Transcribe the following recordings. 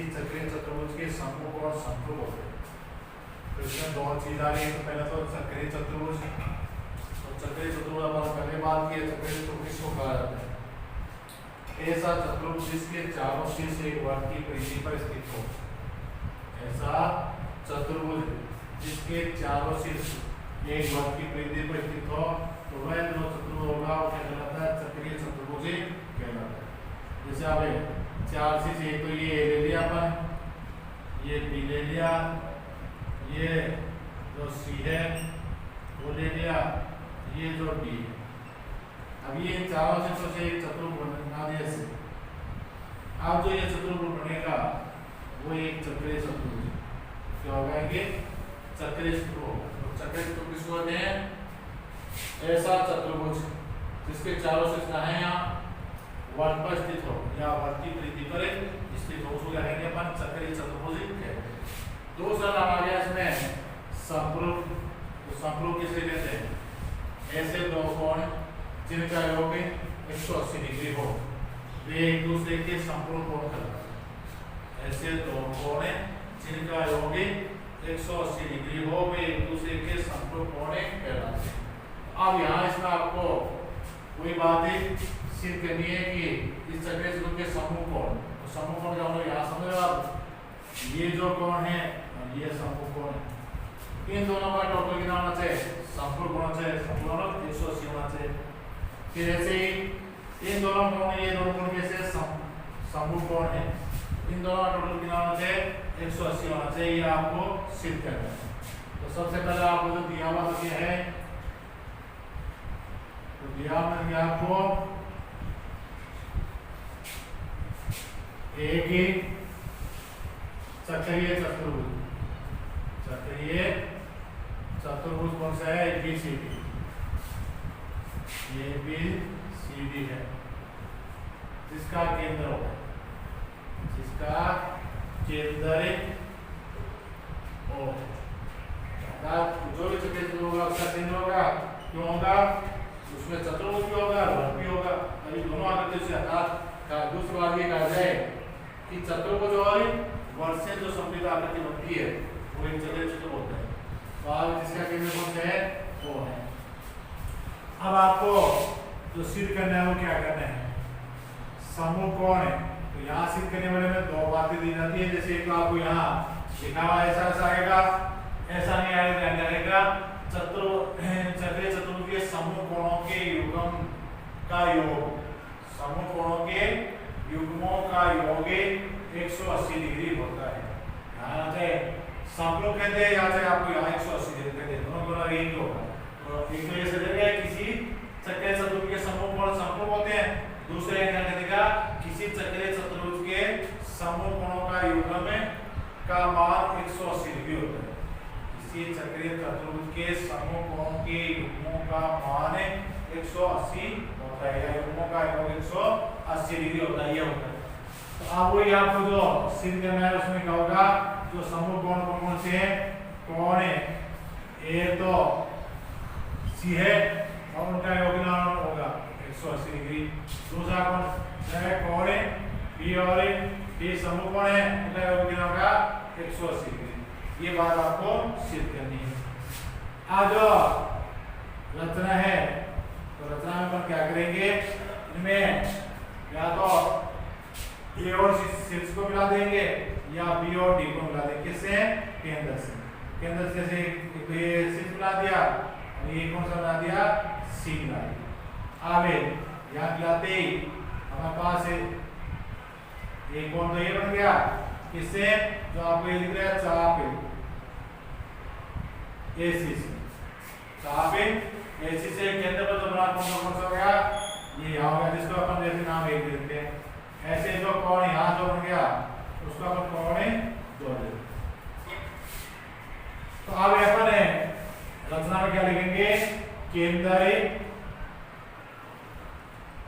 किसी चक्रीय चतुर्भुज के समूह को समरूप होते हैं। तो इसमें दो चीज आ रही है। तो पहले तो चक्रीय चतुर्भुज, तो चक्रीय चतुर्भुज अपन पहले बात की है, चक्रीय चतुर्भुज किसको कहा जाता है? ऐसा चतुर्भुज जिसके चारों शीर्ष एक वर्ग की परिधि पर स्थित हो। ऐसा चतुर्भुज जिसके चारों शीर्ष एक वर्ग की परिधि पर स्थित हो, तो वह जो चतुर्भुज होगा वो क्या कहलाता है? चक्रीय चतुर्भुज कहलाता है। जैसे अब चार शीर्ष, एक तो ये ले लिया अपन, ये बी ले लिया, ये जो सी है वो ले लिया, ये जो डी है। अब ये चारों शीर्षों से एक चतुर्भुज बना दिया से। अब जो ये चतुर्भुज बनेगा वो एक चक्रीय चतुर्भुज क्या होगा? ये चक्रीय चतुर्भुज। तो चक्रीय चतुर्भुज किसको कहते हैं? ऐसा चतुर्भुज जिसके चारों शीर्ष है यहाँ वर्ग पर स्थित हो या वर्ग की परिधि पर स्थित हो, उसको क्या कहेंगे अपन? चक्रीय चतुर्भुज कहते हैं। दूसरा नाम आ गया इसमें समरूप। तो समरूप किसे कहते हैं? ऐसे दो कोण जिनका योग 180 डिग्री हो, वे एक दूसरे के समरूप कोण कहलाते हैं। ऐसे दो कोण जिनका योग 180 डिग्री हो, वे एक दूसरे के समरूप कोण कहलाते हैं। अब यहाँ इसमें आपको कोई बात सिद्ध करनी है कि इस चक्रीय चतुर्भुज के समूह कोण, तो समूह कोण क्या होगा? यहाँ समझ आप, ये जो कोण है ये समूह कोण है। इन दोनों का टोटल कितना होना चाहिए? समरूप होना चाहिए। समरूप 180 होना चाहिए। फिर ऐसे ही इन दोनों कोण, ये दोनों कोण कैसे समूह कोण है, इन दोनों का टोटल कितना होना चाहिए? 180 होना चाहिए। ये आपको सिद्ध करना है। तो सबसे पहले आपको जो दिया हुआ तो है, तो दिया मैंने आपको एक ही चक्रीय चतुर्भुज, चक्रीय चतुर्भुज कौन सा है? ABCD। ABCD है, जिसका केंद्र होगा, जिसका केंद्र O, जो भी चक्रीय चतुर्भुज होगा उसका केंद्र होगा। क्यों होगा? उसमें चतुर्भुज भी होगा, वर्ग भी होगा। अभी दोनों आकृति से अर्थात दूसरी बात ये कहा जाए कि चतुर्भुज और वर्ग से जो सममित आकृति बनती है वो एक चक्रीय चतुर्भुज होता है। तो आज जिसका केंद्र कौन सा है? वो है। अब आपको जो सिद्ध करना है वो क्या करना है? समूह कोण है। तो यहाँ सिद्ध करने वाले में दो बातें दी जाती है। जैसे एक तो आपको यहाँ लिखा हुआ ऐसा ऐसा आएगा, ऐसा नहीं आएगा चक्रीय चतुर्भुज के समूह कोणों के युग्म का योग, समूह कोणों के युग्मों का योग 180 डिग्री होता है। यहाँ से समरूप कहते हैं, यहाँ से आपको यहाँ 180 डिग्री कहते हैं, दोनों कोण एक होगा। तो एक तो ये समझेगा किसी चक्रीय चतुर्भुज के समूह कोण समरूप होते हैं। दूसरे क्या कहेगा? किसी चक्रीय चतुर्भुज के समूह कोणों का युग्म का मान 180 डिग्री होता है। किसी चक्रीय चतुर्भुज के समूह कोणों के युग्मों का मान 180 होता है, या युग्मों का योग 180 डिग्री होता है, ये होता है। तो अब वही आपको जो सिद्ध करना है उसमें क्या होगा? जो समूह कोण कौन से हैं? कोण ए तो सी है और उनका योग कितना होगा? 180 डिग्री। दूसरा कोण है कोण बी और बी समूह कोण है, उनका योग कितना होगा? 180 डिग्री। ये बात आपको सिद्ध करनी है। आज जो रचना है, तो रचना में अपन क्या करेंगे? इनमें या तो ए और शीर्ष को मिला देंगे या बी और डी को मिला देंगे। किससे? केंद्र से। केंद्र से एक तो ये शीर्ष मिला दिया और ये कौन सा मिला दिया? सी मिला दिया। आगे यहाँ मिलाते ही हमारे पास एक कोण तो ये बन गया। किससे? जो आपको ये दिख रहा है चाप AC से, चाप AC से केंद्र पर जो बना कौन सा हो गया? ये यहाँ हो गया, जिसको अपन जैसे नाम एक देते हैं। ऐसे जो कोण यहाँ जो बन गया उसको अपन कोण 2 देते हैं। तो अब अपन रचना में क्या लिखेंगे? केंद्र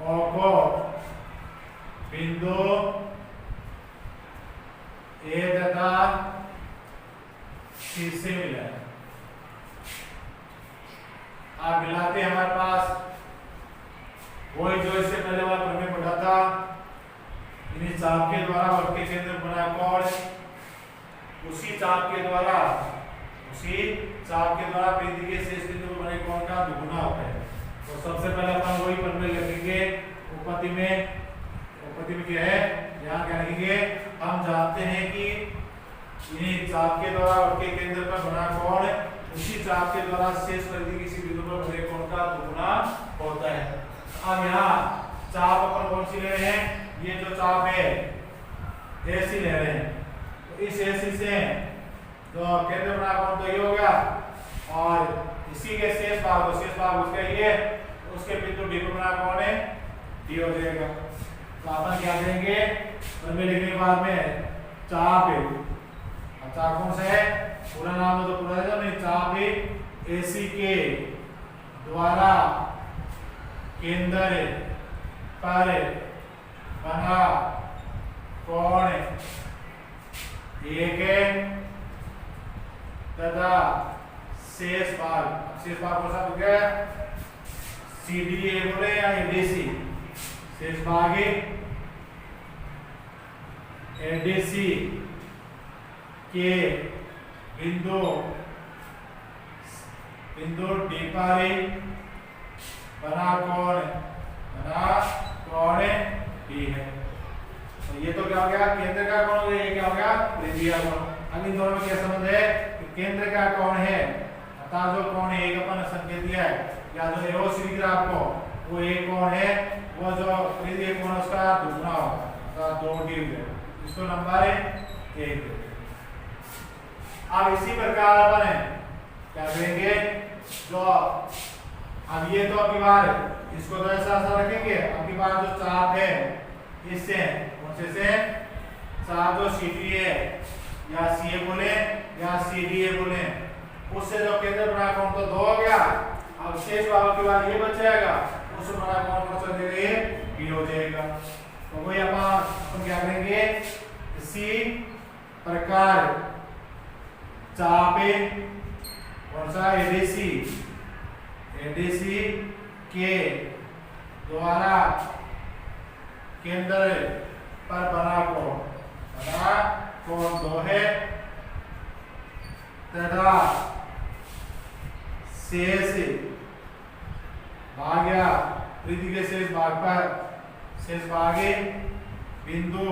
O को बिंदु A तथा C से मिला है। आप मिलाते हमारे पास वही जो इससे पहले वाला प्रमेय पढ़ा था, इन्हीं चाप के द्वारा वर्ग के केंद्र बना कोण, उसी चाप के द्वारा परिधि के शेष बिंदु पर बने कोण का दुगुना होता है। तो सबसे पहले अपन वही फॉर्मूला लिखेंगे उपपत्ति में क्या है, यहाँ क्या लिखेंगे, हम जानते हैं कि इन्हीं चाप के द्वारा वर्ग के केंद्र पर बना कोण उसी चाप के द्वारा शेष परिधि किसी बिंदु पर बने कोण का दुगुना होता है। अब यहाँ चाप अपन कौन सी ले रहे हैं, ये जो चाप है ऐसी ले रहे हैं, तो इस ऐसी से जो केंद्र बना कोण तो ये हो गया, और इसी के शेष भाग उसका ये, उसके बिंदु डी पर बना कोण है डी हो जाएगा। तो अपन क्या देंगे, में लिखने के बाद में चाप है, चाप कौन सा है, पूरा नाम है तो पूरा है नहीं, चाप है एसी के द्वारा केंद्र पर बना कोण एक है तथा शेष भाग कौन सा हो गया, सीडीए बोले या एडीसी, शेष भाग एडीसी के बिंदु डी पर बना कोण डी है। तो ये तो क्या हो गया, केंद्र का कोण हो गया, ये क्या हो गया, परिधि का कोण। अब इन दोनों में क्या संबंध है कि केंद्र का कोण है, अर्थात जो कोण एक अपन संकेत दिया है या जो एरो सीधी ग्राफ को, वो एक कोण है, वो जो परिधि कोण उसका दुगुना होगा, तो 2 डी है, इसको नंबर 1। अब इसी प्रकार अपन क्या करेंगे, जो अब ये तो अगली बार इसको तो ऐसा रखेंगे, अगली बार जो चाप है इससे कौन से चाप जो सीडी है या सीए बोले या सीडीए बोले, उससे जो केंद्र बना कोण तो 2 हो गया, अब शेष भाग के बाद ये बच जाएगा, उससे बना कोण कौन सा देगा, ये बी हो जाएगा। तो वही अपन क्या करेंगे, इसी प्रकार चाप कौन सा एडीसी के द्वारा केंद्र पर बना कोण 2 है तथा शेष भाग या परिधि के शेष भाग बिंदु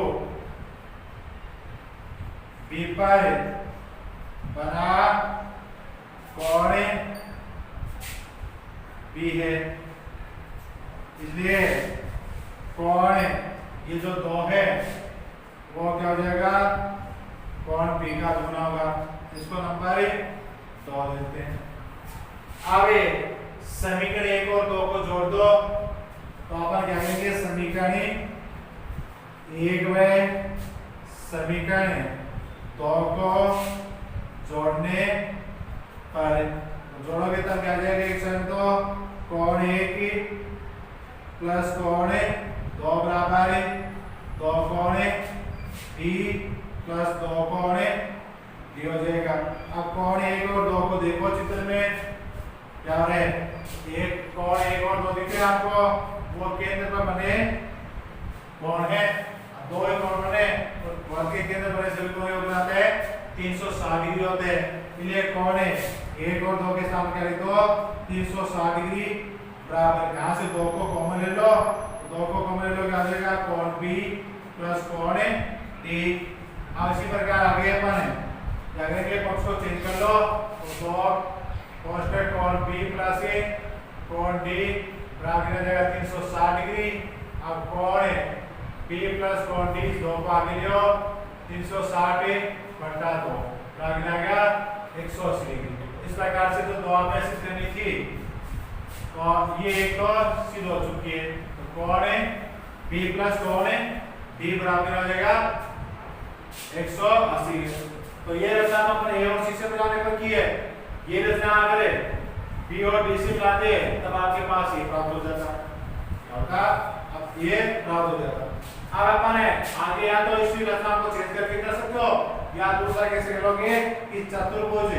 बी पर बना कोण बी है, इसलिए कोण ये जो 2 है वो क्या हो जाएगा, कोण बी का दुगुना होगा, इसको नंबर 2 देते हैं। अब समीकरण 1 और 2 को जोड़ दो, तो अपन क्या करेंगे, समीकरण 1 व समीकरण 2 को जोड़ने पर जोड़ोगे तब क्या जाएगा, एक समय तो कोण 1 प्लस कोण 2 बराबर 2 कोण डी प्लस 2 कोण डी हो जाएगा। अब कोण 1 और 2 को देखो चित्र में क्या हो रहा है, एक कोण 1 और 2 दिख रहे हैं आपको, वो केंद्र पर बने कोण है, 2 कोण बने वर्ग के केंद्र बने सभी कोण योग बनाते हैं 360 डिग्री होते हैं, इसलिए कोण 1 और 2 के साथ क्या लिख दो, 360 डिग्री बराबर, यहाँ से 2 को कॉमन ले लो, 2 को कॉमन ले लो क्या आ जाएगा, कोण बी प्लस कोण डी। अब इसी प्रकार आगे अपन क्या करेंगे, पक्ष को चेंज कर लो, तो 2 कांस्टेंट कोण बी प्लस कोण डी बराबर हो जाएगा 360 डिग्री। अब कोण बी प्लस कोण डी 2 को आगे लियो, 360 बटा 2 बराबर आ गया 180 डिग्री। इस प्रकार से जो 2 आपने करनी थी, तो ये एक तो सिद्ध हो चुकी है, तो कोण बी प्लस कोण डी बराबर हो जाएगा 180। तो ये रचना अपन ए और सी से मिलाने पर की है, ये रचना अगर बी और डी से मिलाते तब आपके पास ये प्राप्त हो जाता, अब ये प्राप्त हो जाता। अब अपन आगे या तो इसी रचना को चेंज करके कर सकते हो, या दूसरा कैसे करोगे कि चतुर्भुज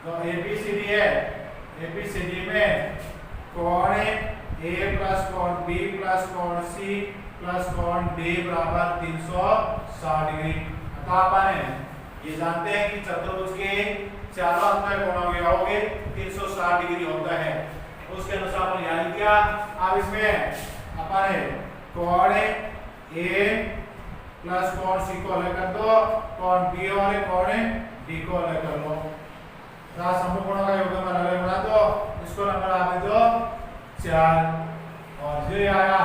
जो एबीसीडी है, एबीसीडी में कोण ए प्लस कोण बी प्लस कोण सी प्लस कोण डी बराबर 360 डिग्री। तो अपन ये जानते हैं कि चतुर्भुज के चारों अंत में कोण हो गए 360 डिग्री होता है, उसके अनुसार अपन याद किया। अब इसमें अपन कोण ए प्लस कोण सी को अलग कर दो, कोण बी और कोण डी को अलग कर लो, समूह कोणों का योगफल अलग बना दो, इसको नंबर आप दे दो 4 और जो आया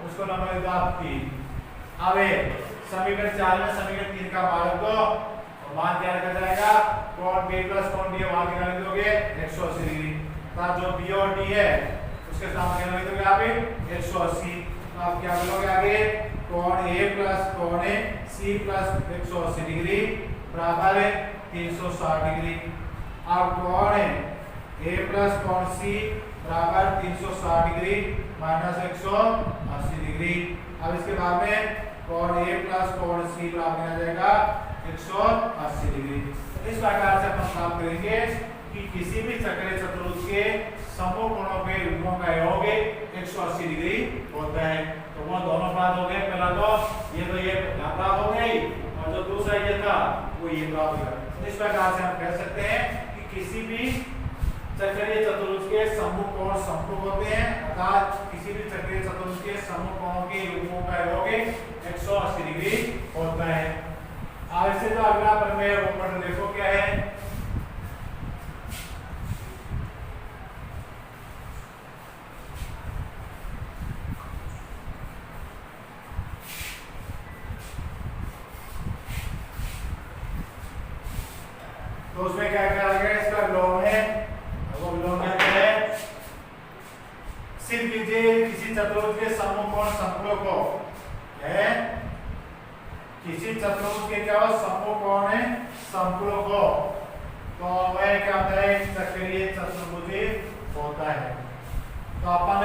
उसको नंबर दे दो आप 3। अब समीकरण 4 में समीकरण 3 का मान रख दो और मान क्या रखा जाएगा, कोण बी प्लस कोण डी वहां क्या लिख दोगे 180 डिग्री, तो जो बी और डी है उसके सामने क्या लिख दोगे आप 180। तो आप क्या बोलोगे आगे, कोण ए प्लस कोण सी प्लस 180 डिग्री बराबर 360 डिग्री। अब कोण ए प्लस कोण सी बराबर 360 डिग्री माइनस 180 डिग्री। अब इसके बाद में कोण ए प्लस कोण सी बराबर आ जाएगा 180 डिग्री। इस प्रकार से अपन प्राप्त करेंगे कि किसी भी चक्रीय चतुर्भुज के समूह कोणों के युग्मों का योग 180 डिग्री होता है। तो वो दोनों प्राप्त हो गए, पहला तो ये प्राप्त हो गई और जो दूसरा ये था वो ये प्राप्त हो गया। इस प्रकार से हम कह सकते हैं कि किसी भी चक्रीय चतुर्भुज के समूह कोण समरूप होते हैं, अर्थात किसी भी चक्रीय चतुर्भुज के समूह कोणों के युग्मों का योग 180 डिग्री होता है। अब इससे जो अगला प्रमेय ऊपर देखो क्या है, तो उसमें क्या क्या आ गया, इसका विलोम है। वो विलोम क्या है, सिद्ध कीजिए किसी चतुर्भुज के समूह कोण समकोण को है, किसी चतुर्भुज के क्या हो समूह कोण है समकोण को, तो वह क्या होता है चक्रीय चतुर्भुज होता है। तो अपन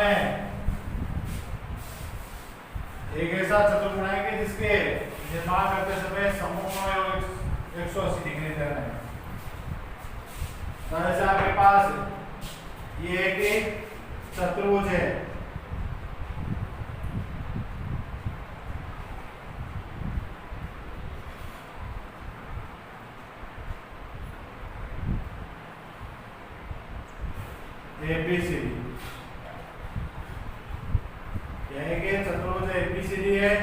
एक ऐसा चतुर्भुज बनाएंगे जिसके निर्माण करते समय समूह कोण 180 डिग्री देना है। जैसे आपके पास ये एक चतुर्भुज है, एबीसीडी, यह चतुर्भुज एबीसीडी है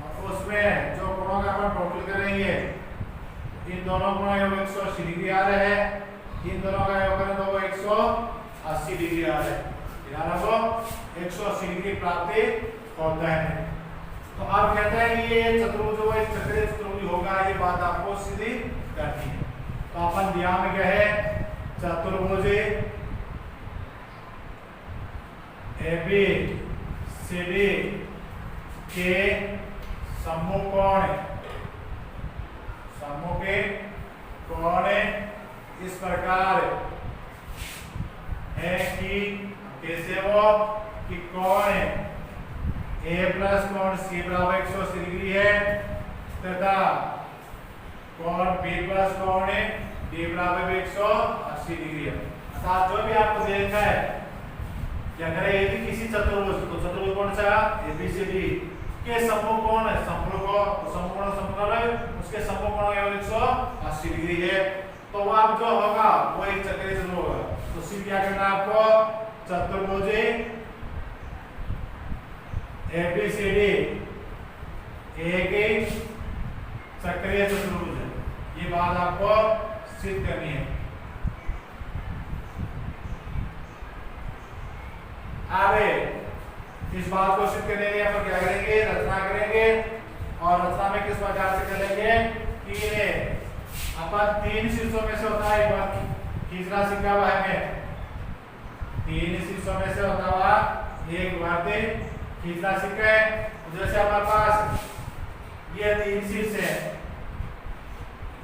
और उसमें जो कोणों का अपन टोटल करेंगे इन दोनों कोणों योग 180 डिग्री आ रहे हैं, इन दोनों का योग करें तो वो 180 डिग्री आ रहा है, ध्यान रखो 180 डिग्री प्राप्त होता है। तो आप कहते हैं कि ये चतुर्भुज वो एक चक्रीय चतुर्भुज होगा, ये बात आपको सीधी करनी है। तो अपन ध्यान में क्या है, चतुर्भुज एबीसीडी के समूह के कोण इस प्रकार है कि कैसे वो कि कोण ए प्लस कोण सी बराबर 180 डिग्री है तथा कोण बी प्लस कोण डी बराबर 180 डिग्री है। अर्थात जो भी आपको देखा है क्या करें, यदि किसी चतुर्भुज, तो चतुर्भुज कौन सा एबीसीडी के समूह कोण है समकोण उसके समूह कोण 180 डिग्री है, तो वो आप जो होगा वो एक चक्रीय चतुर्भुज होगा। तो सिर्फ क्या करना है आपको, चतुर्भुज एबीसीडी एक चक्रीय चतुर्भुज है, ये बात आपको सिद्ध करनी है। आगे इस बात को सिद्ध करने के लिए अपन क्या करेंगे, रचना करेंगे और रचना में किस प्रकार से करेंगे कि अपन 3 शीर्षों में से होता है, एक बार तीसरा सिक्का हुआ है में 3 शीर्षों में से होता हुआ एक बार तीसरा सिक्का है। जैसे हमारे पास ये 3 शीर्ष है,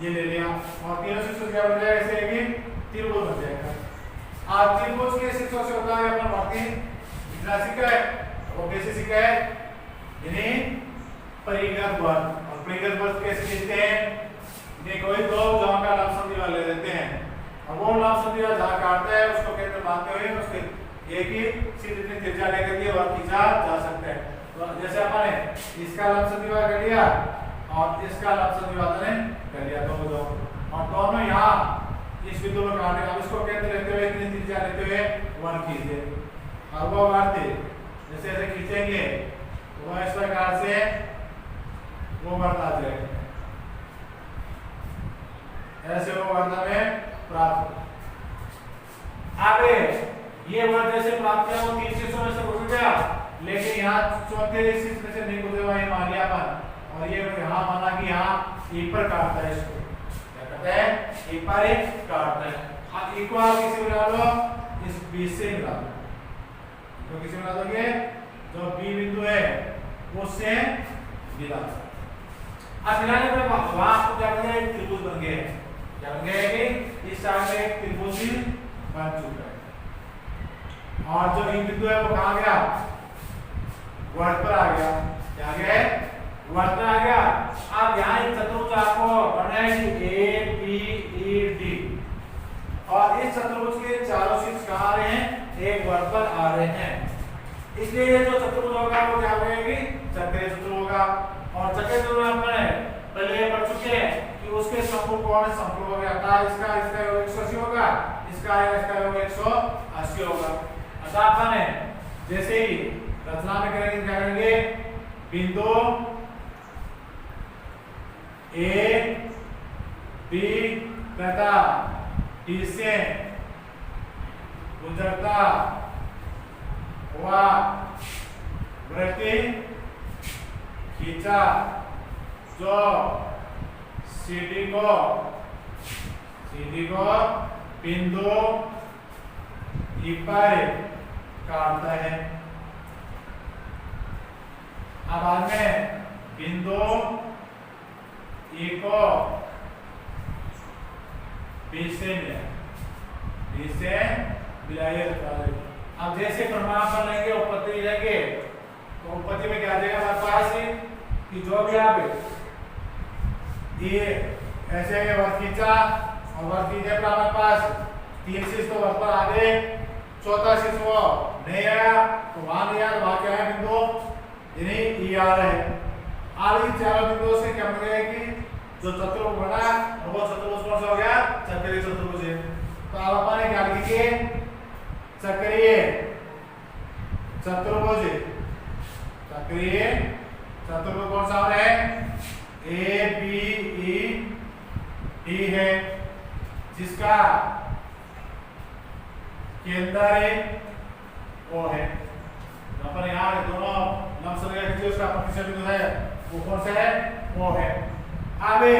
ये ले लिया और तीनों शीर्षों क्या बन जाएगा, ऐसे एक त्रिभुज बन जाएगा। आज त्रिभुज के शीर्षों से होता है अपन बाकी सिक्का है, वो कैसे सिक्का है, यानी परिगत वर्ग। और परिगत वर्ग कैसे लिखते हैं, कोई दो जगह का लंबसम दीवार ले लेते हैं और वो लंबसम दीवार जहाँ काटता है उसको केंद्र मानते हुए उसके एक ही सीधी त्रिज्या लेकर के और खींचा जा सकता है। तो जैसे अपन इसका लंबसम द्विभाजक कर लिया और इसका लंबसम द्विभाजक कर लिया दोनों और दोनों यहाँ इस बिंदु पर काटे। अब इसको केंद्र लेते हुए इतनी त्रिज्या लेते हुए 1 खींचे और वो बढ़ते जैसे ऐसे खींचेंगे तो वह इस प्रकार से वो बढ़ता जाएगा, ऐसे वो वर्धा में प्राप्त। आगे ये वर्ग जैसे प्राप्त किया वो 3 शीर्षों में से गुजर गया, लेकिन यहाँ चौथे शीर्ष में से नहीं गुजरा ये मान लिया अपन और ये यहाँ माना कि यहाँ एक पर काटता है, इसको क्या कहते हैं एक पर एक काटता है। अब एक को आप किसी मिला लो, इस बी से मिला दो, तो किसी मिला दोगे जो बी बिंदु है उससे मिला। अब मिलाने के बाद वहां आपको क्या बन गया, एक त्रिभुज बन गया। क्या बन गया कि इस साइड में एक त्रिभुज बन चुका है और जो एक बिंदु है वो कहां गया, वर्ग पर आ गया। क्या गया, वर्ग पर आ गया। अब यहाँ एक चतुर्भुज आपको बनना है कि ए बी ई डी और इस चतुर्भुज के चारों शीर्ष कहाँ आ रहे हैं, एक वर्ग पर आ रहे हैं। इसलिए ये जो चतुर्भुज होगा वो क्या होगा कि चक्रीय चतुर्भुज होगा। और चक्रीय चतुर्भुज में पहले ये पढ़ चुके हैं कि उसके समकोण कोण समकोण हो गया था, इसका इसका योग 180 होगा, इसका योग 180 होगा। अतः अपन जैसे ही रचना में करेंगे क्या करेंगे, बिंदु ए बी तथा डी से गुजरता हुआ वृत्ति खींचा जो सीडी को बिंदु ई पर काटता है। अब बाद में बिंदु ई को बी से मिलाइए। अब जैसे प्रमाण पर लेंगे उपपत्ति लेंगे तो उपपत्ति में क्या आ जाएगा हमारे पास कि जो भी आप ये ऐसे वर्ग खींचा और वर्ग खींचे पर हमारे पास 3 शीर्ष तो वर्ग पर आ गए, चौथा शीर्ष वो नहीं आया तो वहां नहीं आया, वहां क्या है बिंदु यानी ई आ रहा है। आगे चारों बिंदुओं से क्या बन गया कि जो चतुर्भुज बना वो चतुर्भुज कौन सा हो गया, चक्रीय चतुर्भुज है। तो अब अपन क्या लिखिए, चक्रीय चतुर्भुज कौन सा है, ए बी ई डी है, जिसका केंद्र ओ है। अपन यहाँ दोनों लंबसम रेखा उसका प्रतिशत बिंदु है वो कौन सा है, ओ है। आगे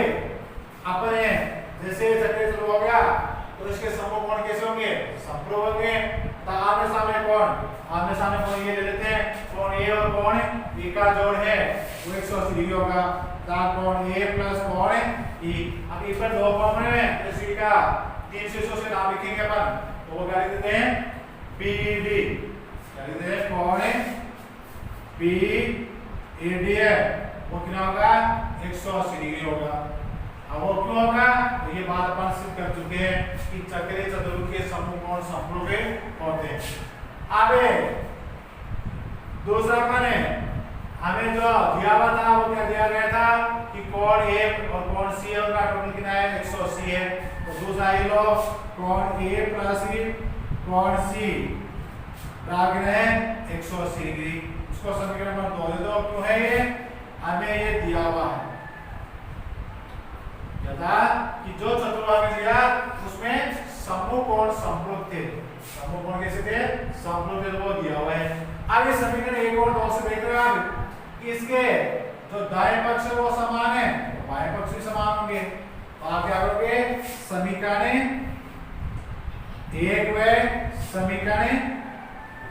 अपने जैसे चक्रीय चतुर्भुज हो गया तो इसके समकोण कोण कैसे होंगे, समप्रभ होंगे। तो आमने सामने कोण ये ले लेते हैं, कोण ए और कोण ई का जोड़ है वो 180 डिग्री होगा। कोण ए प्लस कोण ई, अब इस पर दो कोण में तो सी का 3 शीर्षों से नाम लिखेंगे अपन, तो वो क्या लिख देते हैं बीडी, क्या लिखते हैं कोण बीडी है वो कितना होगा 180 डिग्री होगा। अब वो क्यों होगा, तो ये बात अपन सिद्ध कर चुके हैं कि चक्रीय चतुर्भुज के समकोण समप्रभ होते हैं। आगे दूसरा अपन है, हमें जो दिया हुआ था वो क्या दिया गया था कि कोण ए और कोण सी है उनका टोटल कितना है 180 है। तो दूसरा ये लो कोण ए प्लस कोण सी बराबर है 180 डिग्री। उसको समीकरण नंबर 2 दे दो, क्यों है ये, हमें ये दिया हुआ है कि जो चतुर्भुज दिया उसमें समकोण समप्रभ थे, समकोण कैसे थे, समप्रभ थे, वो दिया हुआ है। आगे समीकरण 1 और 2 से देख रहे हो आप कि इसके जो दाएं पक्ष है वो समान है तो बाएं पक्ष भी समान होंगे। तो आप क्या करोगे, समीकरण 1 व समीकरण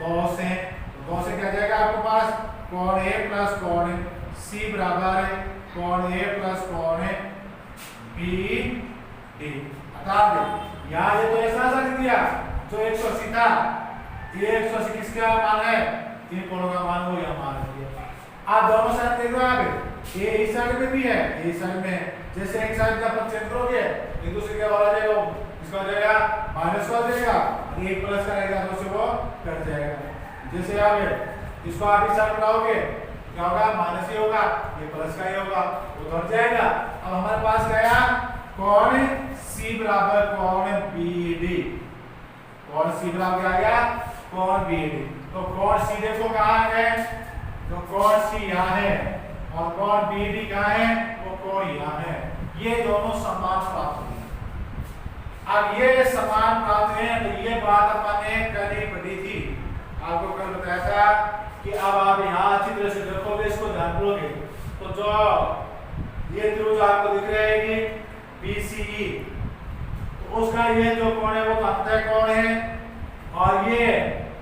2 से, तो 2 से क्या जाएगा आपके पास, कोण ए प्लस कोण सी बराबर है कोण ए प्लस कोण बी डी। अर्थात यहाँ ये तो ऐसा लिख दिया जो 180 था, ये 180 किसका मान है, तीन कोणों का मान हो, यहाँ मान है। आप दोनों साइड देख रहे हो, आप ये इस साइड में भी है, ये इस साइड में, जैसे एक साइड का अपन चेंज करोगे एक दूसरे क्या हो जाएगा, इसका हो जाएगा माइनस का हो जाएगा, एक प्लस का रहेगा तो से वो कट जाएगा। जैसे आप इसको आप इस साइड बनाओगे क्या होगा, माइनस ही होगा, ये प्लस का ही होगा, वो तो हट जाएगा। अब हमारे पास गया कोण सी बराबर कोण बीडी, कोण सी बराबर आ गया कोण बीडी। तो कोण सी देखो कहाँ है, तो कोण सी यहाँ है और कोण बीडी कहाँ है, वो कोण यहाँ है। ये दोनों समान प्राप्त हुए। अब ये समान प्राप्त है, तो ये बात अपन ने कल ही पढ़ी थी, आपको कल बताया था कि अब आप यहाँ अच्छी तरह से देखोगे, इसको ध्यान दोगे, तो जो ये त्रिभुज आपको दिख रहा है कि BCE, तो उसका ये जो कोण है वो तो अंतः कोण है, और ये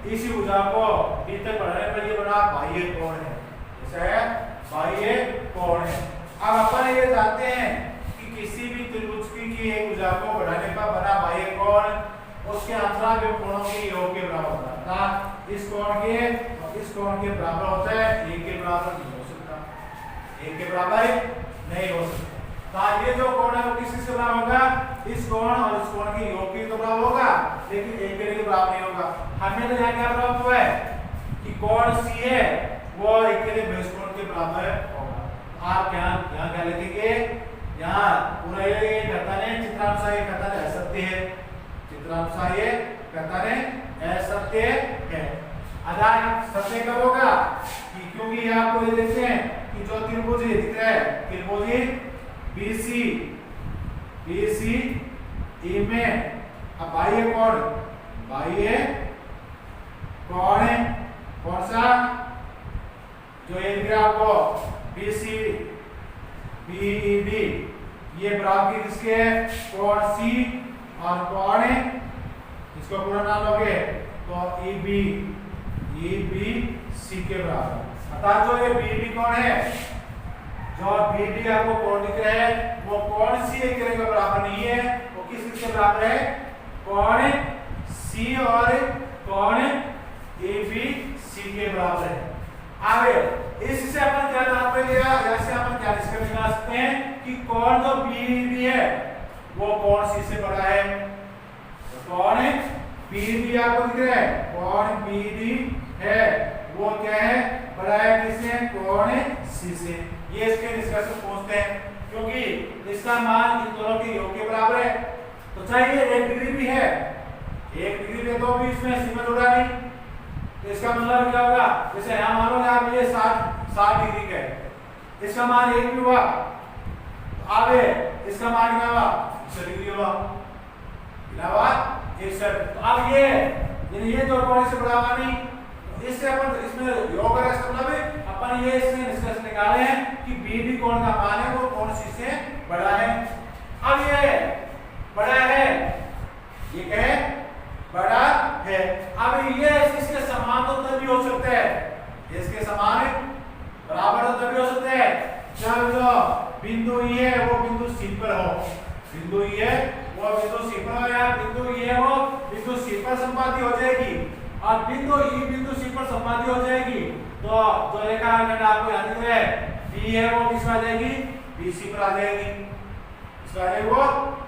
इसी भुजा को B तक बढ़ाने पर ये बना बाह्य कोण है, ऐसा है बाह्य कोण है। अब अपन ये जानते हैं कि किसी भी त्रिभुज की एक भुजा को बढ़ाने पर बना बाह्य कोण उसके अंतराल के कोणों के योग के बराबर होता है। इस कोण के और इस कोण के बराबर होता है, एक के बराबर नहीं हो सकता, एक के बराबर नहीं हो सकता। तो ये जो कोण है वो किसके बराबर होगा, इस कोण और इस कोण के योग के तो बराबर होगा, लेकिन एक के बराबर नहीं होगा। हमें तो यहाँ क्या प्राप्त हुआ है कि कोण सी है वो एक के बहिष कोण के बराबर होगा। आप यहाँ क्या लिखेंगे, यहाँ पूरा ये कथन चित्रानुसार ये कथन असत्य है, चित्रानुसार ये कथन असत्य है। आधार सत्य कब होगा कि क्योंकि ये आपको ये देखते हैं कि जो त्रिभुज दिख रहा है, त्रिभुज BC E में अब बाह्य कोण कौन सा, जो ये दिख रहा है आपको BCBED, ये बराबर किसके है, कोण C और कोण इसको पूरा नाम लोगे तो EBC के बराबर। अर्थात जो ये BD कोण है, जो BD आपको कोण दिख रहा है वो कोण C के बराबर नहीं है, वो किसके बराबर है, कोण C और कोण ABC के बराबर है। आगे इससे अपन क्या तात्पर्य लिया, जैसे अपन क्या निष्कर्ष निकाल सकते हैं कि कोण जो BD है वो कोण C से बड़ा है। कोण BD आपको दिख रहा है, कोण BD है वो क्या है, बड़ा है किससे, कोण C से। ये इसके निष्कर्ष से पहुंचते हैं, क्योंकि इसका मान इन दोनों के योग के बराबर है, तो चाहिए 1 डिग्री भी है, 1 डिग्री पे तो भी इसमें सीमा जुड़ा नहीं, तो इसका मतलब क्या होगा, जैसे यहाँ मानो आप ये 60 डिग्री का है, इसका मान 1 भी हुआ, आगे इसका मान क्या हुआ, 100 डिग्री हुआ, 61। तो अब ये जो कोण से बड़ा हुआ नहीं, इससे अपन इसमें योग है, इसका मतलब अपन ये इसमें निष्कर्ष निकाले हैं कि BD कोण का मान है वो कोण C से बड़ा है। अब ये बड़ा है, ये क्या है, बड़ा है। अब ये इसके समान तो तभी हो सकता है, इसके समान बराबर तो तभी हो सकता है जब जो बिंदु E है वो बिंदु C पर हो, बिंदु E है वो बिंदु C पर हो, या बिंदु E है वो बिंदु C पर संपाती हो जाएगी, और बिंदु E बिंदु C पर संपाती हो जाएगी, तो जो रेखा खंड आपको याद है B है वो किस पर आ जाएगी, BC पर आ जाएगी, इस पर आ जाएगी, वो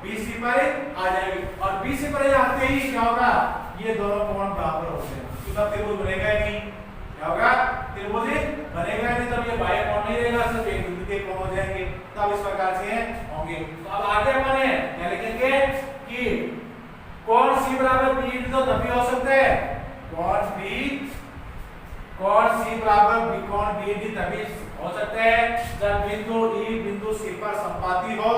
BC पर आ जाएगी, और BC पर आते ही क्या होगा, ये दोनों कोण बराबर हो जाएंगे, तो तब त्रिभुज बनेगा ही नहीं। क्या होगा, त्रिभुज बनेगा नहीं, तब ये बाह्य कोण नहीं रहेगा, सिर्फ एक बिंदु के कोण हो जाएंगे, तब इस प्रकार से होंगे। तो अब आगे अपन क्या लिखेंगे कि कोण C बराबर BD तो तभी हो सकता है, कोण C बराबर कोण BD तभी हो सकता है जब बिंदु E बिंदु C पर संपाती हो,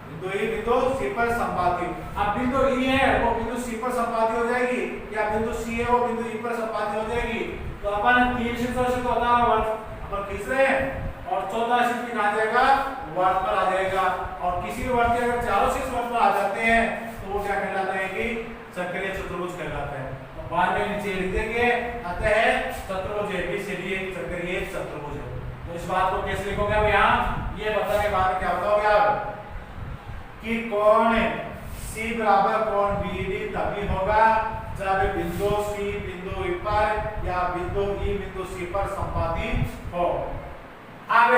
बिंदु E बिंदु C पर संपाती। अब बिंदु E है वो बिंदु C पर संपाती हो जाएगी, या बिंदु C है वो बिंदु E पर संपाती हो जाएगी, तो अपन 3 शीर्षों से होता है वर्ग अपन खींच रहे हैं, और 14 शीर्ष भी आ जाएगा वर्ग पर आ जाएगा, और किसी भी वर्ग के अगर चारों शीर्ष वर्ग पर आ जाते हैं तो वो क्या कहलाता है कि चक्रीय चतुर्भुज कहलाता है। तो बाद में नीचे लिख देंगे, अतः चतुर्भुज ABCD एक चक्रीय चतुर्भुज है। तो इस बात को कैसे लिखोगे, अब यहाँ ये बताने के बाद क्या बताओगे आप कि कोण C बराबर कोण BD तभी होगा जब बिंदु C बिंदु E पर या बिंदु E बिंदु C पर संपाती हो। अब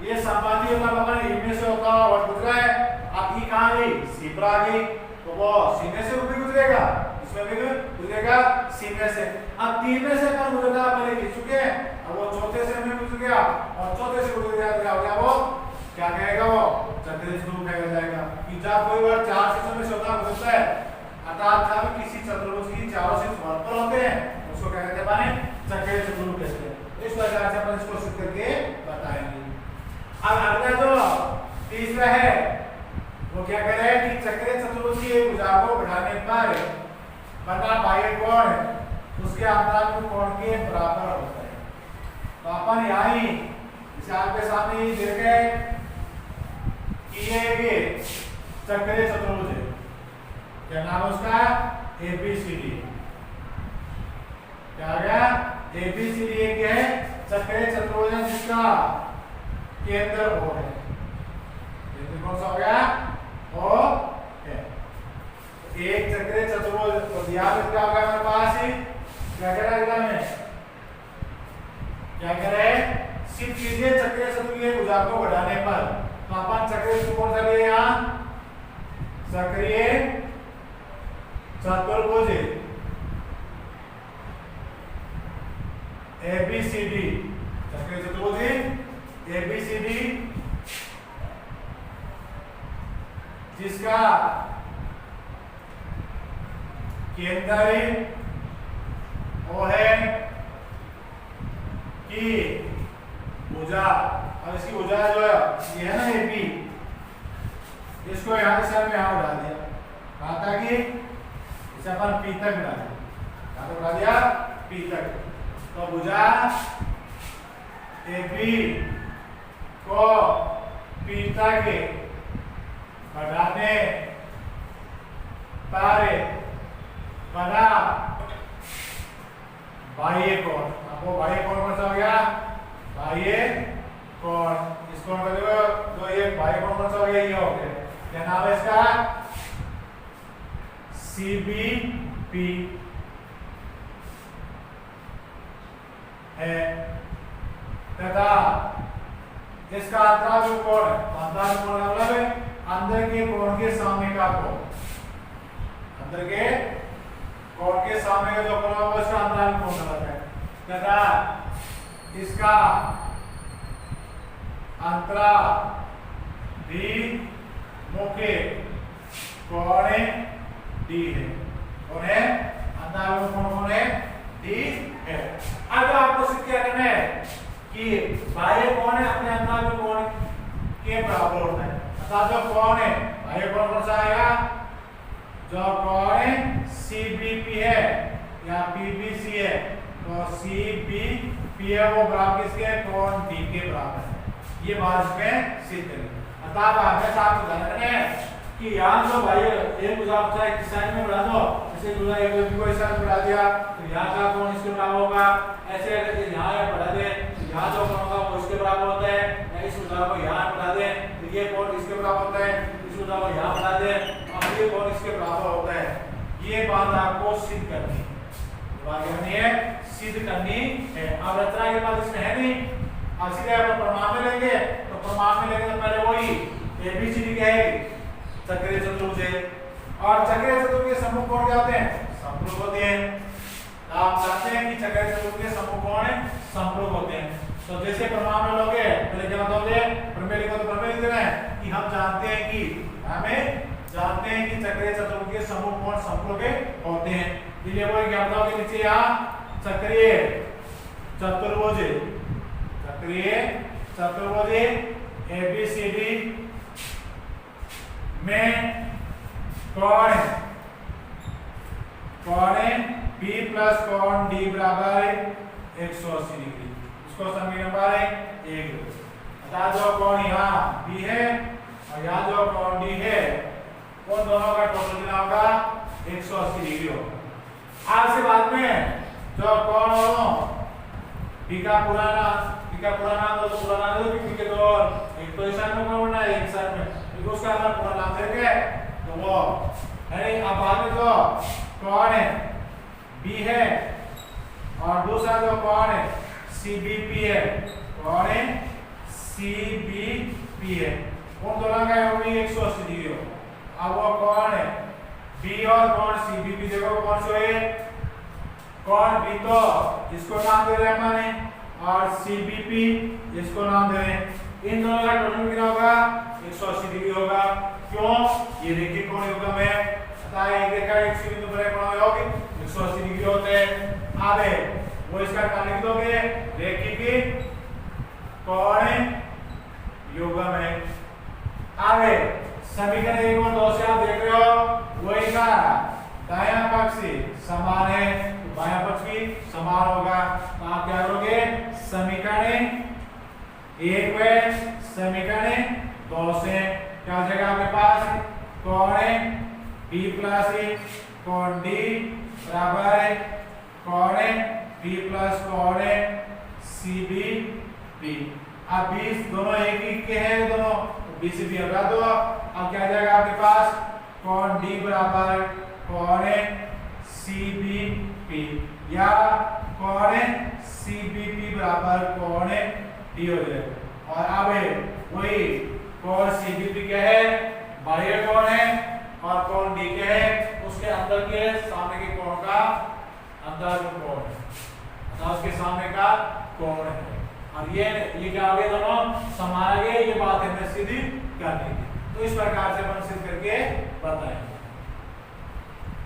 ये संपाती होगा अपन E में से होता है और गुजरा है, अब E कहाँ गई, C पर आ गई, तो वो C में से भी गुजरेगा, इसमें भी गुजरेगा C में से। अब 3 में से कौन गुजरेगा पहले लिख चुके हैं, अब वो चौथे से में गुजर गया और चौथे से गुजर गया तो क्या वो क्या कहेगा वो चक्रीय चतुर्भुज कहा जाएगा कि जब कोई बार चार से में चौथा गुजरता है अर्थात जब किसी चतुर्भुज की चारों से वर्तुल होते हैं उसको क्या कहते हैं माने चक्रीय चतुर्भुज कहते हैं। इस प्रकार से अपन इसको सिद्ध करके बताएंगे। अब अगला जो तीसरा है वो क्या कह रहा है कि चक्रीय चतुर्भुज की भुजा को बढ़ाने पर बना बाह्य कोण उसके अंतराल में कोण के बराबर होता है। तो अपन यहाँ ही इसे आपके सामने ही देख रहे कि ये चक्रीय चतुर्भुज है। क्या नाम है उसका ABCD। क्या आ गया ABCD एक है चक्रीय चतुर्भुज है जिसका केंद्र O है। केंद्र कौन सा हो गया O है। एक चक्रीय चतुर्भुज तो ध्यान रखना होगा हमारे पास ही क्या कह रहा है में क्या कह रहे हैं सिद्ध कीजिए चक्रीय चतुर्भुज की भुजा को बढ़ाने पर। तो अपन चक्रीय कौन सा लिए यहाँ चक्रीय चतुर्भुज ABCD चक्रीय चतुर्भुज ABCD जिसका केंद्र वो है कि भुजा और इसकी भुजा जो है ये है ना AB इसको यहाँ से सर में यहाँ उठा दिया कहा था कि इसे अपन P तक बढ़ा दिया कहा तो बढ़ा दिया P तक। तो भुजा AB को P तक बढ़ाने पर बना बाह्य कोण। आपको बाह्य कोण कौन सा हो गया बाह्य कोण। इस कोण का जो ये बाह्य कोण कौन सा हो गया ये हो गया क्या नाम है इसका CBP है तथा इसका अंतराल जो कोण है अंतराल कोण का मतलब है अंदर के कोण के सामने का कोण। अंदर के कोण के सामने का जो कोण है उसका अंतराल कोण कहलाता है तथा इसका अंतराल भी मुख्य कोण D है। कौन है अंतराल में कोण है D है। अब आपको सिद्ध क्या करना है कि बाह्य कोण है अपने अंतराल में कोण के बराबर होता है। अर्थात जो कोण है बाह्य कोण कौन सा आएगा जो कोण CBP है या PBC है तो CBP है वो बराबर किसके कोण D के बराबर है। ये बात इसमें सिद्ध करें। अर्थात हमें साफ उदाहरण है कि यहाँ जो बाह्य एक भुजा चाहे किस साइड में बढ़ा दो जैसे भुजा एक को इस साइड बढ़ा दिया तो यहाँ का कोण इसके बराबर होगा। ऐसे अगर यहाँ बढ़ा दे तो यहाँ जो कोण होगा वो इसके बराबर होता है। या इस भुजा को यहाँ बढ़ा दे तो ये कोण इसके बराबर होता है। इस भुजा को यहाँ बढ़ा दे और ये कोण इसके बराबर होता है। ये बात आपको सिद्ध करनी है सिद्ध करनी है। अब रचना के बाद इसमें है नहीं अब सीधे अपन प्रमाण में लेंगे तो प्रमाण में लेंगे तो पहले वही ABCD क्या है चक्रीय चतुर्भुज है। और चक्रीय चतुर्भुज के समूह कोण क्या होते हैं समरूप होते हैं। आप जानते हैं कि चक्रीय चतुर्भुज के समूह कोण समरूप होते हैं। तो जैसे प्रमाण में लोगे पहले क्या बताओगे प्रमेय लिखो तो प्रमेय लिख देना है कि हम जानते हैं कि चक्रीय चतुर्भुज के समूह कोण समरूप होते हैं। इसलिए वो क्या बताओगे नीचे यहाँ चक्रीय चतुर्भुज ABCD में कोण B प्लस कोण D बराबर 180 डिग्री उसको समीकरण नंबर 1। अर्थात जो कोण यहाँ B है और यहाँ जो कोण D है उन दोनों का टोटल कितना होगा 180 डिग्री होगा। आज से बाद में जो कोण B का पुराना तो पुराना B के दो एक तो इस साइड में कोण है एक साइड में तो उसका हम पूरा नाम देंगे तो वो है। अब बाद में जो कोण है B है और दूसरा जो कोण है CBP है कोण CBP है उन दोनों का योग भी 180 डिग्री हो। अब वो कोण है B और कोण CBP देखो कौन से है कोण B तो इसको नाम दे रहे हैं हमने और CBP इसको नाम दे रहे हैं। इन दोनों का टोटल कितना होगा 180 डिग्री होगा। क्यों? ये रेखिक कोण युग्म है अतः एक रेखा एक सी बिंदु पर एक कोण होगी 180 डिग्री होते हैं। अब वो इसका क्या लिख दोगे रेखिक कोण युग्म है। अब समीकरण 1 और 2 से आप देख रहे हो वही का दायां पक्ष समान है तो बायां पक्ष भी समान होगा। तो आप क्या करोगे समीकरण 1 व समीकरण 2 से क्या हो जाएगा आपके पास कोण B प्लस कोण D बराबर कोण B प्लस कोण CBP। अब 20 दोनों एक ही के हैं दोनों B से B हटा दो। अब क्या जाएगा आपके पास कोण D बराबर कोण CBP या कोण CBP बराबर कोण D हो जाएगा। और अब वही कोण CBP क्या है बाह्य कोण है और कोण D क्या है उसके अंदर के सामने के कोण का अंदर का कोण है अर्थात उसके सामने का कोण है। और ये क्या हो गया दोनों समान गए। ये बात हमें सीधी करनी थी तो इस प्रकार से अपन सिद्ध करके बताएंगे।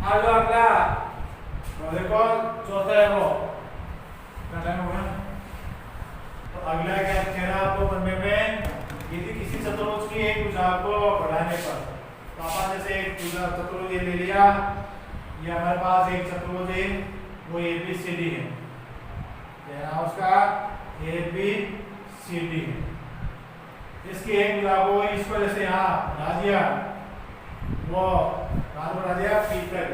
आज अगला तो देखो चौथा है वो टाइम हो गया। तो अगला क्या कह रहा आपको बनने में यदि किसी चतुर्भुज की एक भुजा को बढ़ाने पर तो अपन जैसे एक चतुर्भुज ले लिया ये हमारे पास एक चतुर्भुज है वो ABCD है क्या उसका ABCD है। इसकी एक भुजा को इस वजह से यहाँ बढ़ा दिया वो बढ़ा दिया P तक।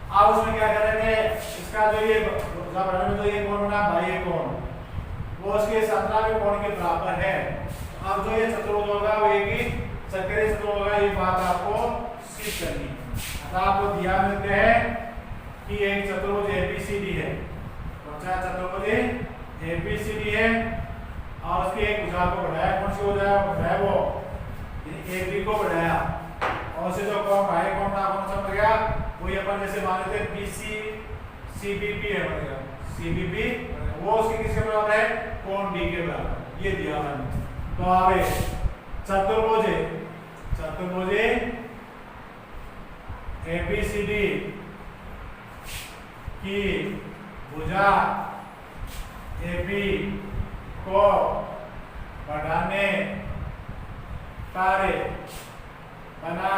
अब उसमें क्या करेंगे इसका जो ये भुजा बढ़ाने में तो ये कोण बना बाह्य कोण वो उसके 17वें कोण के बराबर है। अब जो ये चतुर्भुज होगा वो एक ही चक्रीय चतुर्भुज होगा। ये बात आपको सिद्ध करनी है। अतः आपको दिया मिलते हैं कि एक चतुर्भुज ABCD है कौन सा चतुर्भुज ABCD है और उसकी एक भुजा को बढ़ाया कौन सी हो जाए बढ़ाया वो AB को बढ़ाया और उसे जो कोण बाह्य कोण था कौन सा बन गया वो ये अपन जैसे मान लेते BC CBP है बनेगा CBP वो उसके किसके बराबर है कोण D के बराबर ये दिया मैंने। तो आगे चतुर्भुज ABCD की भुजा AB को बढ़ाने पर बना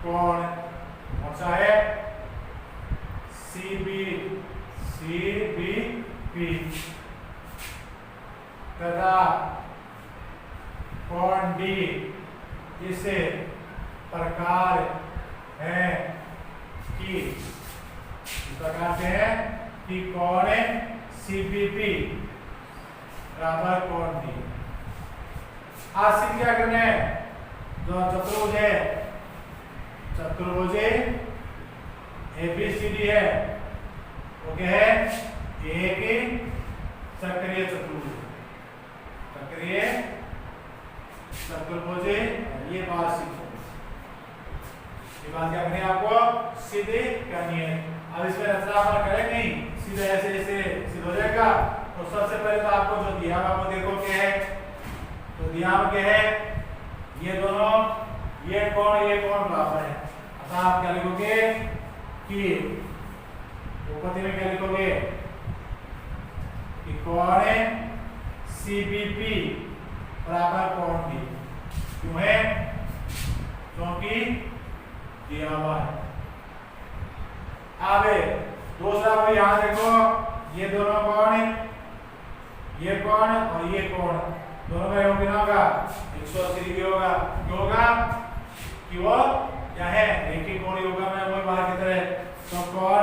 कोण कौन सा है CBP तथा कोण D इस प्रकार है कि इस प्रकार से है कि कोण CBP बराबर कोण D। आज सिद्ध क्या करना है जो चतुर्भुज ABCD है वो क्या है एक चक्रीय चतुर्भुज ये बात सीखो। ये बात क्या करनी है आपको सीधे करनी है। अब इसमें रचना अपन करें नहीं सीधे ऐसे ऐसे सिद्ध हो जाएगा। तो सबसे पहले तो आपको जो दिया हुआ वो देखो क्या है तो दिया हुआ क्या है ये दोनों ये कोण बराबर है। अतः आप क्या लिखोगे कि उपपत्ति में क्या लिखोगे कि कोण CBP बराबर कोण D क्यों है क्योंकि दिया हुआ है। अब दूसरा वो यहां देखो ये दोनों कोण ये कोण और ये कोण दोनों का योग कितना होगा 180 डिग्री होगा। क्यों होगा कि वो क्या है रेखिक कोण योगा में वो बाहर की तरह तो कोण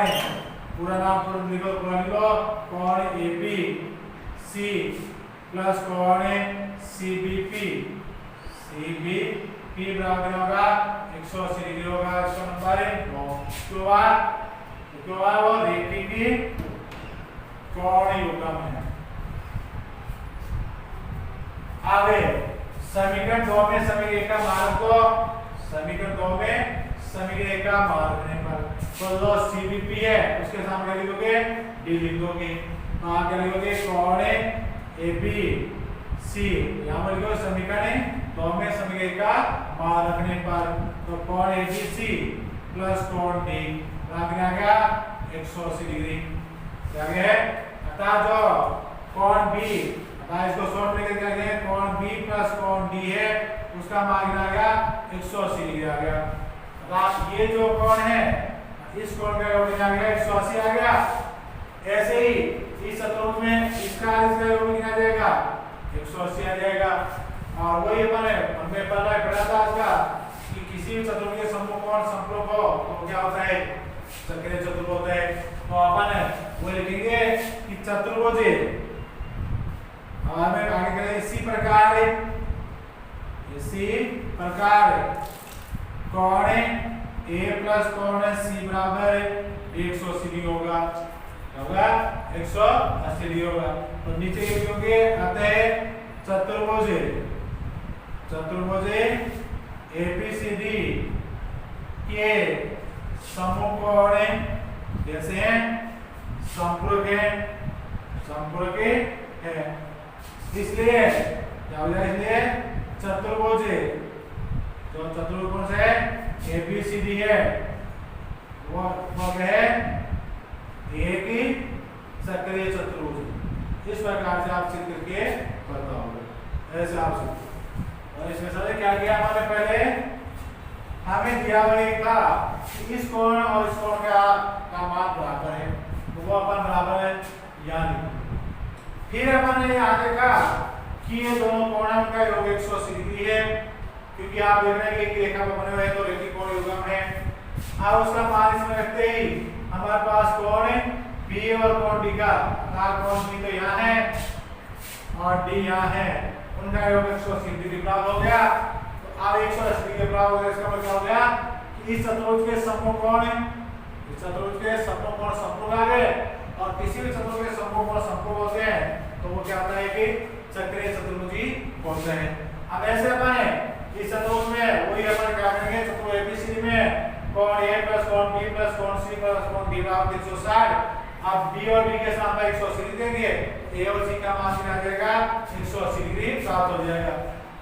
पूरा नाम पूरा लिखो कोण ABC प्लस कोण CBP बराबर होगा 180 डिग्री होगा। इसका नंबर है 9। क्यों वो रेखिक कोण युग्म है। आगे समीकरण 2 में समीकरण 1 का मान को समीकरण 2 में समीकरण 1 का मान देने पर तो जो CBP है उसके सामने लिख दोगे D लिख दोगे। तो आप क्या लिखोगे कोण ए बी सी, यहाँ पर लिखो समीकरण तो में समीकरण का मान रखने पर तो कोण ए बी सी प्लस कोण डी आ गया 180 डिग्री क्या है। अतः जो कोण बी, अतः इसको शॉर्ट में क्या है कोण बी प्लस कोण डी है उसका मान आ गया 180 डिग्री आ गया। अतः ये जो कोण है इस कोण का योग आ गया 180 आ गया। ऐसे ही इस चतुर्भुज में इसका योग कितना आ जाएगा 180 आ जाएगा। और वही अपन हमने पढ़ा था इसका कि किसी भी चतुर्भुज के समकोण समरूप हो तो क्या होता है चक्रीय चतुर्भुज होता है। तो अपन वो लिखेंगे कि चतुर्भुज हमें आगे करें इसी प्रकार कोण ए प्लस कोण सी बराबर 180 डिग्री होगा 180 डिग्री होगा। तो नीचे लिखोगे अतः चतुर्भुज एबीसीडी के समकोण जैसे हैं संपूरक है इसलिए क्या हो जाएगा, इसलिए चतुर्भुज जो चतुर्भुज कौन सा है एबीसीडी है वो है एक ही सक्रिय चतुर्भुज। इस प्रकार से आप चित्र के बताओगे ऐसे आप सीखो। और इसमें सर क्या किया हमारे पहले हमें दिया हुआ एक था कि इस कोण और इस कोण का मान बराबर है तो वो अपन बराबर है यानी फिर अपन ने यहाँ देखा कि ये दोनों कोण का योग 180 डिग्री है क्योंकि आप देख रहे हैं कि एक रेखा पर बने हुए हैं तो रेखीय कोण युग्म है। अब उसका मान इसमें रखते ही हमारे पास कोण बी और कोण डी का कोण बी तो यहाँ है और डी यहाँ है उनका योग 180 डिग्री प्राप्त हो गया। तो अब 180 डिग्री प्राप्त हो गया इसका मतलब क्या हो गया कि इस चतुर्भुज के समकोण समकोण आ गए और किसी भी चतुर्भुज के समकोण समकोण होते हैं तो वो क्या होता है कि चक्रीय चतुर्भुज होते हैं। अब ऐसे अपन इस चतुर्भुज में वही अपन क्या करेंगे चतुर्भुज एबीसी में कोण ए प्लस कोण बी प्लस कोण सी प्लस कोण डी बराबर 160। अब बी और बी के साथ 180 लिख देंगे ए और सी का मान कितना आ जाएगा 180 डिग्री प्राप्त हो जाएगा।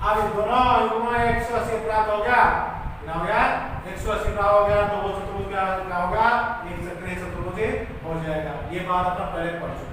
अब इन दोनों युग्म में 180 प्राप्त हो गया कितना हो गया 180 प्राप्त हो गया तो वो चतुर्भुज क्या होगा एक चक्रीय चतुर्भुज हो जाएगा। ये बात अपन पहले पढ़ चुके हैं।